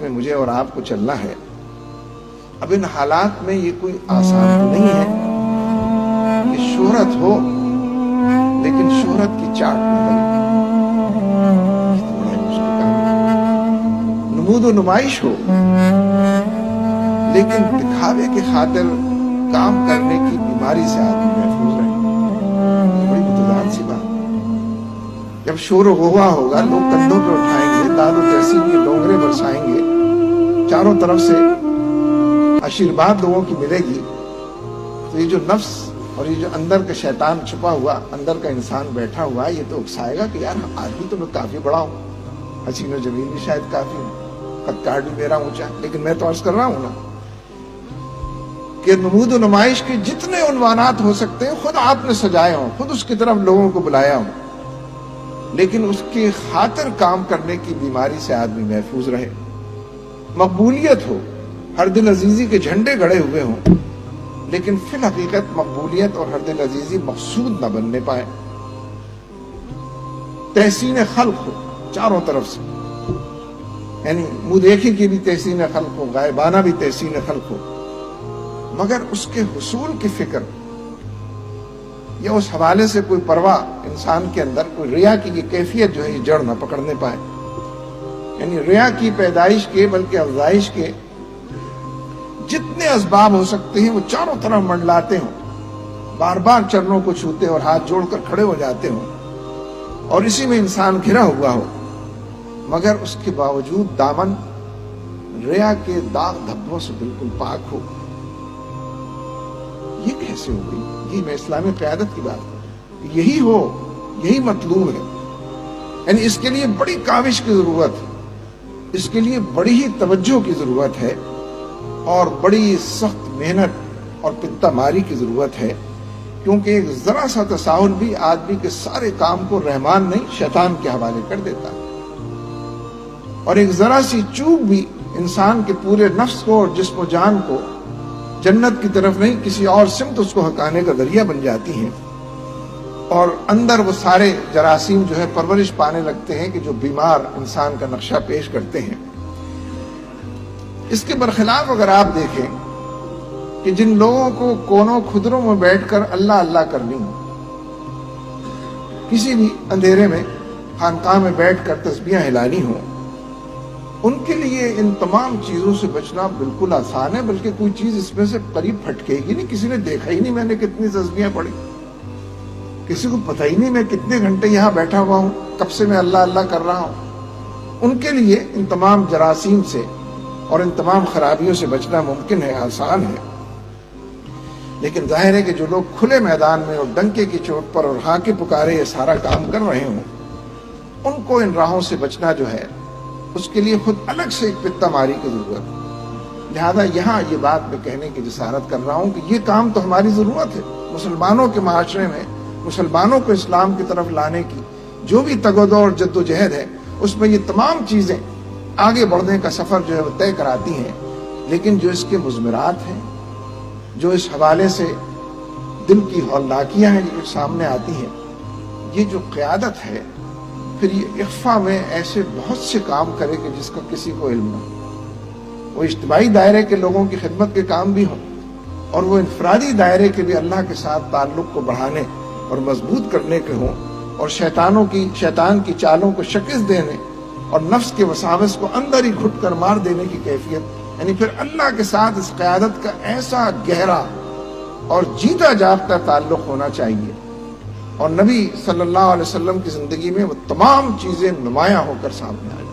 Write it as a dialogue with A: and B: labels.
A: میں مجھے اور آپ کو چلنا ہے. اب ان حالات میں یہ کوئی آسان تو نہیں ہے کہ شہرت ہو لیکن شہرت کی چاٹ نہ بنے. یہ تو بڑا مشکل کام ہے. نمود و نمائش ہو لیکن دکھاوے کی خاطر کام کرنے کی بیماری سے آدمی محفوظ رہے. یہ بڑی متضاد سی بات. جب شور و غوغا ہوگا، لوگ کندھوں پہ اٹھائیں گے، داد و تحسین کے ڈونگرے برسائیں گے، چاروں طرف سے آشیرواد لوگوں کی ملے گی، تو یہ جو نفس اور یہ جو اندر کا شیطان چھپا ہوا، اندر کا انسان بیٹھا ہوا ہے، یہ تو اکسائے گا کہ یار آدمی تو میں کافی بڑا ہوں، حسین و جمیل بھی شاید کافی ہوں، قد کاٹ بھی میرا اونچا، لیکن میں تو عرض کر رہا ہوں نا کہ نمود و نمائش کے جتنے عنوانات ہو سکتے ہیں خود آپ نے سجائے ہوں، خود اس کی طرف لوگوں کو بلایا ہوں، لیکن اس کی خاطر کام کرنے کی بیماری سے آدمی محفوظ رہے. مقبولیت ہو، ہر دل عزیزی کے جھنڈے گڑے ہوئے ہوں، لیکن فی الحقیقت مقبولیت اور ہر دل عزیزی مقصود نہ بننے پائے. تحسین خلق ہو چاروں طرف سے، یعنی منہ دیکھی کی بھی تحسین خلق ہو، غائبانہ بھی تحسین خلق ہو، مگر اس کے حصول کی فکر یا اس حوالے سے کوئی پرواہ انسان کے اندر، کوئی ریا کی یہ کیفیت جو ہے یہ جڑ نہ پکڑنے پائے. یعنی ریا کی پیدائش کے بلکہ افزائش کے جتنے اسباب ہو سکتے ہیں وہ چاروں طرف منڈلاتے ہوں، بار بار چرنوں کو چھوتے اور ہاتھ جوڑ کر کھڑے ہو جاتے ہوں، اور اسی میں انسان گھرا ہوا ہو، مگر اس کے باوجود دامن ریا کے داغ دھبوں سے بالکل پاک ہو. یہ کیسے ہو گئی؟ یہ میں اسلامی قیادت کی بات کروں. یہی ہو، یہی مطلوب ہے. یعنی اس کے لیے بڑی کاوش کی ضرورت ہے، اس کے لیے بڑی ہی توجہ کی ضرورت ہے، اور بڑی سخت محنت اور پتہ ماری کی ضرورت ہے، کیونکہ ایک ذرا سا تساہل بھی آدمی کے سارے کام کو رحمان نہیں شیطان کے حوالے کر دیتا ہے، اور ایک ذرا سی چوک بھی انسان کے پورے نفس کو اور جسم و جان کو جنت کی طرف نہیں کسی اور سمت اس کو ہکانے کا ذریعہ بن جاتی ہیں، اور اندر وہ سارے جراثیم جو ہے پرورش پانے لگتے ہیں کہ جو بیمار انسان کا نقشہ پیش کرتے ہیں. اس کے برخلاف اگر آپ دیکھیں کہ جن لوگوں کو کونوں خدروں میں بیٹھ کر اللہ اللہ کرنی ہو، کسی بھی اندھیرے میں خانقاہ میں بیٹھ کر تسبیحاں ہلانی ہوں، ان کے لیے ان تمام چیزوں سے بچنا بالکل آسان ہے، بلکہ کوئی چیز اس میں سے قریب پھٹکے گی نہیں. کسی نے دیکھا ہی نہیں میں نے کتنی تسبیحاں پڑھی، کسی کو پتہ ہی نہیں میں کتنے گھنٹے یہاں بیٹھا ہوا ہوں، کب سے میں اللہ اللہ کر رہا ہوں. ان کے لیے ان تمام جراثیم سے اور ان تمام خرابیوں سے بچنا ممکن ہے، آسان ہے. لیکن ظاہر ہے کہ جو لوگ کھلے میدان میں اور ڈنکے کی چوٹ پر اور ہاں کے پکارے یہ سارا کام کر رہے ہوں، ان کو ان راہوں سے بچنا جو ہے اس کے لیے خود الگ سے ایک پتہ ماری کی ضرورت ہے. لہذا یہاں یہ بات میں کہنے کی جسارت کر رہا ہوں کہ یہ کام تو ہماری ضرورت ہے. مسلمانوں کے معاشرے میں مسلمانوں کو اسلام کی طرف لانے کی جو بھی تگ و دو اور جد و جہد ہے، اس میں یہ تمام چیزیں آگے بڑھنے کا سفر جو ہے وہ طے کراتی ہیں. لیکن جو اس کے مضمرات ہیں، جو اس حوالے سے دل کی ہولناکیاں ہیں جو سامنے آتی ہیں، یہ جو قیادت ہے پھر یہ اخفا میں ایسے بہت سے کام کرے کہ جس کا کسی کو علم نہ ہو. وہ اجتماعی دائرے کے لوگوں کی خدمت کے کام بھی ہوں، اور وہ انفرادی دائرے کے بھی اللہ کے ساتھ تعلق کو بڑھانے اور مضبوط کرنے کے ہوں، اور شیطان کی چالوں کو شکست دینے اور نفس کے وساوس کو اندر ہی گھٹ کر مار دینے کی کیفیت. یعنی پھر اللہ کے ساتھ اس قیادت کا ایسا گہرا اور جیتا جاگتا تعلق ہونا چاہیے، اور نبی صلی اللہ علیہ وسلم کی زندگی میں وہ تمام چیزیں نمایاں ہو کر سامنے آ جائیں.